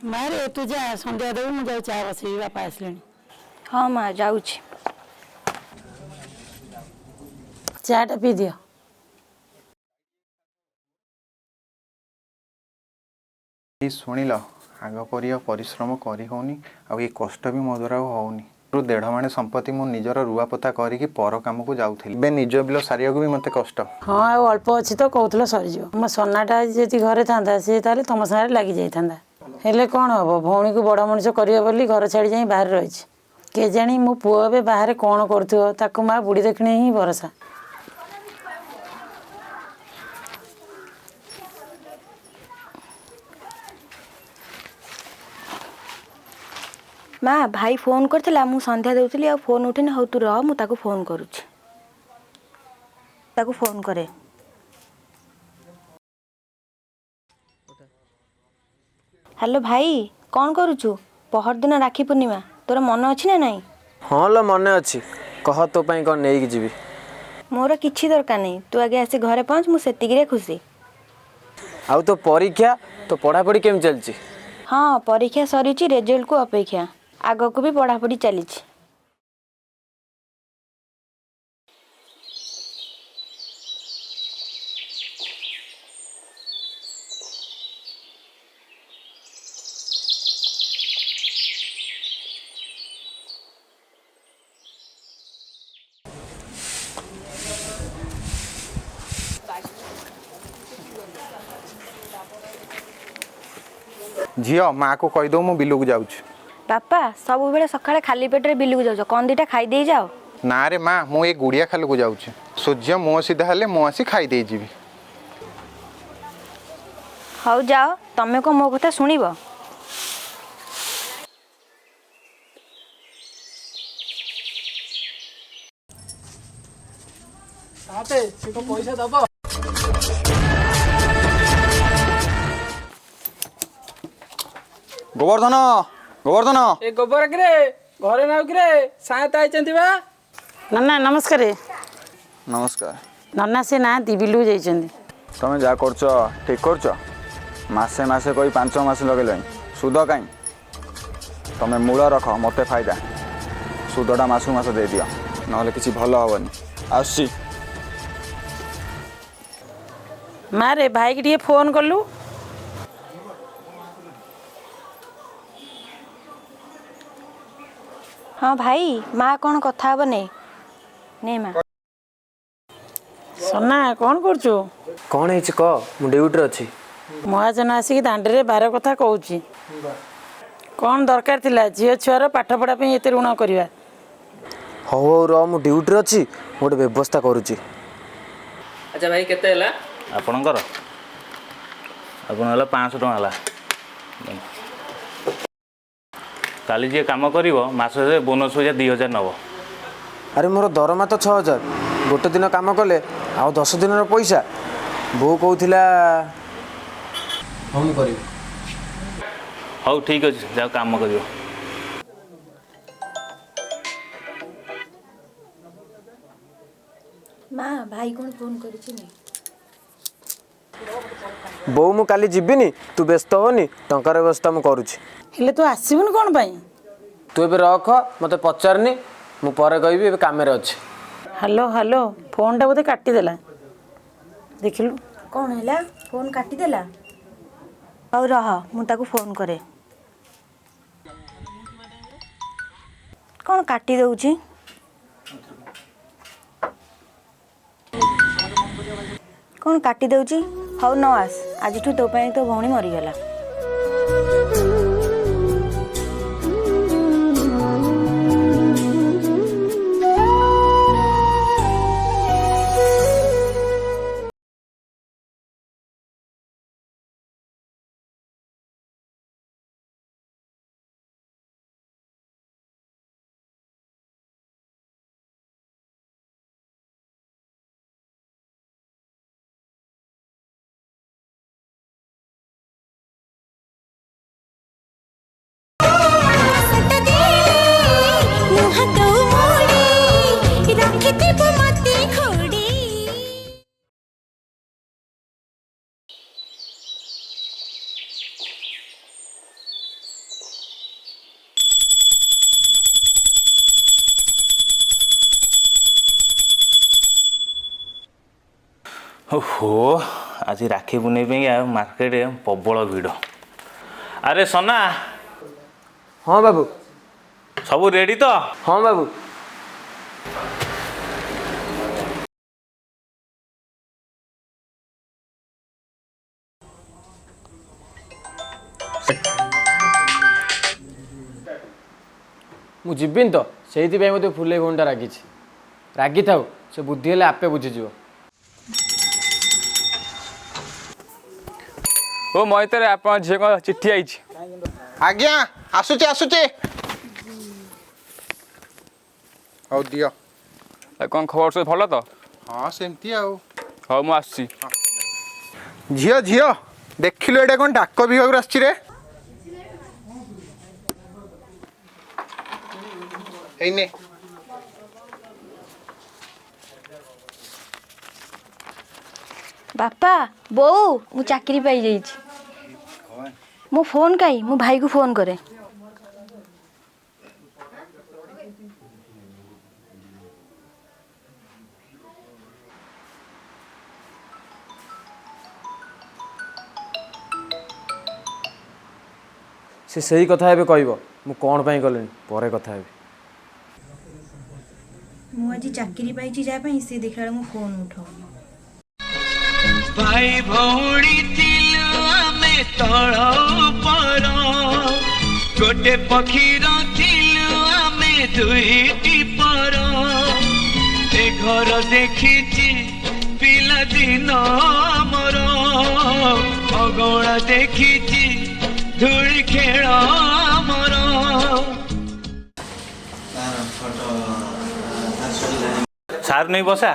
मारे तू जा संध्या देव मुझे चा बसई बापा आसले हाँ माँ जाऊँ। चाटा पी दियो। शुणिल आग पर परिश्रम करी होनी आ कष्ट भी मो द्वारा होनी 1.5 माणे संपत्ति मु निजर रुआपता करी पर काम को जाऊली बे निज बिल सारिया भी मत कष्ट। हाँ आ अल्प अच्छी तो कहूल सरीज मो सनाटा जी घरे था सी तुम सागर लग जाता हेले कौन हम भौणी को बड़ मनीष कर घर छाड़ी जा बाहर रही के जाणी मो पुओ ए बाहर कौन कर माँ बुढ़ी देखने ही भरोसा। माँ भाई फोन करथिला मु संध्या देउथली आ फोन उठिनी हौ तू रह मु ताको फोन करूछि ताको फोन करे। हेलो भाई कौन करूछु पहर दिन राखी पूर्णिमा तोर मन अछि ना नहीं? हाँ लो मन अच्छी कह तो पाई कौन नहीं जीवी मोर किछि दरकार नहीं तू आगे आसी घरे पहुँच मु सेतिकिरे खुशी। आउ तो परीक्षा तो पढ़ापढ़ी केम चलची? हाँ परीक्षा सरीची रिजल्ट को अपेक्षा आग को भी पढ़ापढ़ी चली। झील माँ को कहीदे मु बिल को जाऊँ। बापा सब बेले सकाळे खाली पेटे बिल को जाओ कौन दीटा खाई दे जाओ। ना रे माँ मु ये गुड़िया खाल को जाऊँ सूर्य मुह सीधा हेले मु आसी खाईदे जीवी। हौ जाओ तमे को मो कथा सुनिबो। पैसा दब गोवर्धन गोवर्धन ए गोबर किरे घरे नाउ किरे सात आइचंती बा। नन्ना नमस्कार। नमस्कार। नन्ना से ना बिलू जा तुम जहाँ कर ठीक कर मसे मसे कोई 5 मास लगे सुध कहीं तुम मूल रख मत फायदा सुधटा मासू मास दे दियो ना किसी भल हेनी आसी। मारे भाई की फोन कलु हाँ भाई माँ कौन कथा हे नहीं माँ सोना कौन करचु कौन है कह मु ड्यूटी अच्छी महाजन आसिक दांडे बार कथा कहूँ कौन दरकार थिला झील छुआर पाठ पढ़ा ये ऋण करवा। हौ हौ रह मु ड्यूटी अच्छी गोटे व्यवस्था करुच्ची। अच्छा भाई केते हला आपणकर आपन 500 टଙ୍କା हला काली जे काम करिवो मासरे बोनस हो 2000 नबो। अरे मोर दरमा तो 6000 गोटे दिन काम कले आउ 10 दिन पैसा बो कहूला हम करी। हौ ठीक अछि जाओ काम करिवो। माँ भाई कौन फोन करिछि नहीं? बो मु काली जीविनी तू व्यस्त होनी टंकार व्यवस्था मु करुछि। हेले तू आसबुन कौन पाई? तू ए रख मत पचारनी मु पर कहबी ए काम रे अछि। हेलो हेलो फोन टा बोधे काटिदेला देखिलु कौन है फोन काटिदेला और रह मु ताको फोन करे कौन काटी दउछि कौन काटी दउछि हौ न आस आज तो पाई तो भौणी मरीगला। ଓହୋ ଆଜି ରାକ୍ଷୀ ପୁନେଇ ପାଇଁ ମାର୍କେଟରେ ପ୍ରବଳ ଭିଡ଼। ଆରେ ସନା ହଁ ବାବୁ। ସବୁ ରେଡ଼ି ତ? ହଁ ବାବୁ। ମୁଁ ଯିବିନି ତ ସେଇଥିପାଇଁ ମୋତେ ଫୁଲେଇ ଭଉଣୀଟା ରାଗିଛି। ରାଗିଥାଉ, ସେ ବୁଦ୍ଧି ହେଲେ ଆପେ ବୁଝିଯିବ। ଓ ମଇତରେ ଆପଣ ଝିଅଙ୍କ ଚିଠି ଆଇଛି। ଆଜ୍ଞା ଆସୁଛି ଆସୁଛି। ହଉ ଦିଅ। କ'ଣ ଖବର ସବୁ ଭଲ ତ? ହଁ ସେମିତି ଆଉ। ହଉ ମୁଁ ଆସୁଛି। ଝିଅ ଝିଅ ଦେଖିଲୁ ଏଇଟା କ'ଣ ଡାକ ବିଭାଗରୁ ଆସିଛି ରେ? ହେଇନେ ବାପା ବୋଉ ମୁଁ ଚାକିରି ପାଇଯାଇଛି। ମୋ ଫୋନ୍ କାଇଁ, ମୁଁ ଭାଇକୁ ଫୋନ୍ କରେ। ସେ ସେଇ କଥା ଏବେ କହିବ, ମୁଁ କ'ଣ ପାଇଁ ଗଲିଣି ପରେ କଥା ହେବି। ମୁଁ ଆଜି ଚାକିରି ପାଇଛି ଯାହା ପାଇଁ ସେ ଦେଖିଲା ବେଳେ ମୋ ଫୋନ୍ ଉଠାଉନି। ଭାଇ ଭଉଣୀ ଥିଲୁ ଆମେ ତଳ ଉପର, ଗୋଟେ ପକ୍ଷୀର ଥିଲୁ ଆମେ ଦୁଇଟି ପର। ଏ ଘର ଦେଖିଛି ପିଲାଦିନ ମୋର, ଅଗଣା ଦେଖିଛି ଧୂଳି ଖେଳ ଆମର। ସାର୍ ନେଇ ବସା।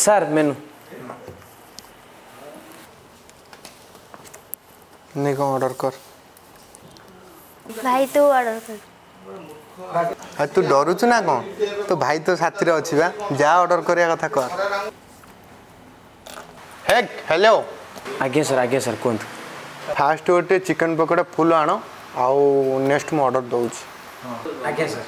Sir menu. ନେ କ'ଣ ଅର୍ଡ଼ର କର। ଭାଇ ତୁ ଅର୍ଡ଼ର କର। ଆଉ ତୁ ଡରୁଛୁ ନା କ'ଣ? ତୋ ଭାଇ ତ ସାଥିରେ ଅଛି ବା, ଯାହା ଅର୍ଡ଼ର କରିବା କଥା କର। ହ୍ୟାଲୋ। ଆଜ୍ଞା ସାର୍ କୁହନ୍ତୁ। ଫାଷ୍ଟ ଗୋଟେ ଚିକେନ୍ ପକୋଡ଼ା ଫୁଲ୍ ଆଣ, ଆଉ ନେକ୍ସଟ ମୁଁ ଅର୍ଡ଼ର ଦେଉଛି। ଆଜ୍ଞା ସାର୍।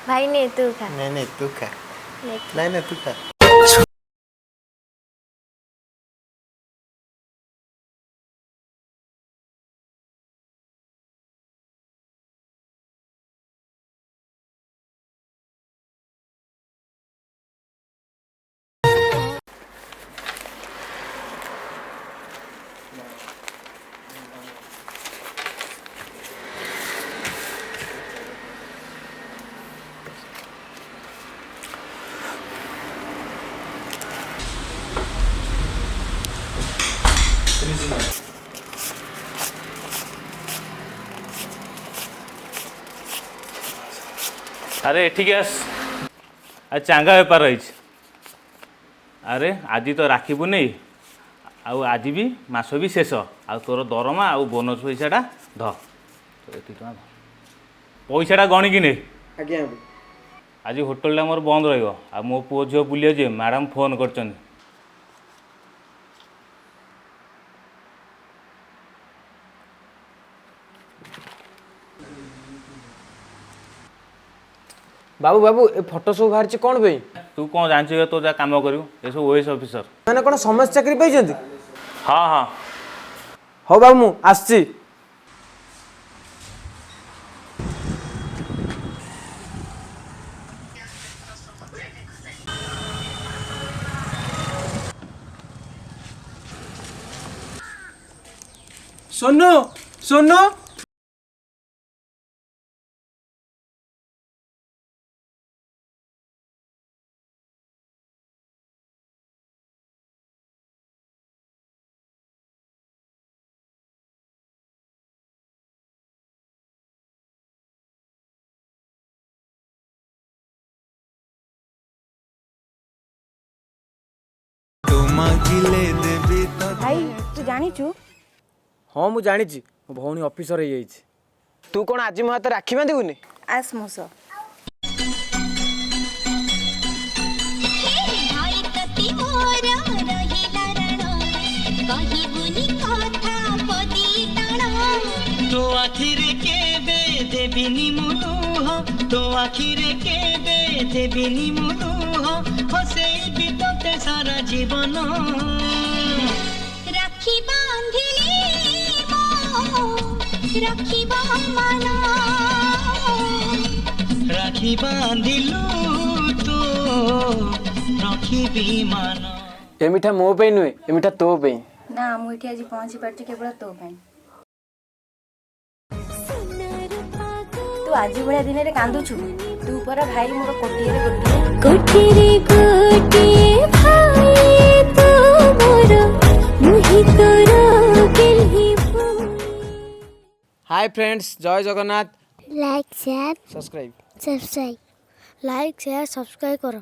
ଭାଇ ନେ ତୁ ଖା। ନାଇଁ ତୁ ଖା। ନାଇଁ ତୁ ଖା। ଆରେ ଏଠିକି ଆସ। ଆଜି ଚାଙ୍ଗା ବେପାର ହେଇଛି। ଆରେ ଆଜି ତ ରାକ୍ଷୀ ପୁନେଇ, ଆଉ ଆଜି ବି ମାସ ବି ଶେଷ, ଆଉ ତୋର ଦରମା ଆଉ ବୋନସ୍ ପଇସାଟା ଧ। ଏତିକି ଟଙ୍କା ଧ। ପଇସାଟା ଗଣିକି ନେ। ଆଜ୍ଞା। ଆଜି ହୋଟେଲଟା ମୋର ବନ୍ଦ ରହିବ, ଆଉ ମୋ ପୁଅ ଝିଅ ବୁଲିବାକୁ ଯିବେ, ମ୍ୟାଡ଼ାମ୍ ଫୋନ୍ କରିଛନ୍ତି। ବାବୁ ଏ ଫଟୋ ସବୁ ବାହାରିଛି କ'ଣ ପାଇଁ? ତୁ କ'ଣ ଜାଣିଛୁ ତୁ ଯାହା କାମ କରିବୁ, ଏସବୁ ଓଏସ୍ ଅଫିସର। ମାନେ କ'ଣ ସମସ୍ତେ ଚାକିରି ପାଇଛନ୍ତି? ହଁ। ହଉ ବାବୁ ମୁଁ ଆସିଛି। सोनू सोनू ଭାଇ ତୁ ଜାଣିଛୁ? ହଁ ମୁଁ ଜାଣିଛି, ମୋ ଭଉଣୀ ଅଫିସର ହେଇଯାଇଛି। ତୁ କ'ଣ ଆଜି ମୋ ହାତରେ ରାକ୍ଷୀ ବାନ୍ଧିବୁନି? ଆସ ମୋ ସହ। ଦେବିନି ମୁଁ ଲୁହ ତୋ ଆଖିରେ କେବେ ଦେବିନି ମୁଁ ଲୁହ ହସେଇବି ତତେ ସାରା ଜୀବନ রাখি বাঁধিলি রাখিব মান রাখি বাঁধিলু তো ରଖିବି ମାନ ଏ ମିଠା ମୋ ପାଇଁ ନୁହେଁ, ଏ ମିଠା ତୋ ପାଇଁ। ନା ମୁଁ ଏଠି ଆଜି ପହଞ୍ଚି ପାରିଛି କେବଳ ତୋ ପାଇଁ। ତୁ ଆଜି ଭଳିଆ ଦିନରେ କାନ୍ଦୁଛୁ? ତୁ ପରା ଭାଇ ମୋର କୋଟିଏରେ ଗୋଟିଏ। কোটিরে গোটিয়ে ভাই তো মোর মুহি তোর গেলহি हाय फ्रेंड्स, जय Jagannath. Like share subscribe. Subscribe like share subscribe করো।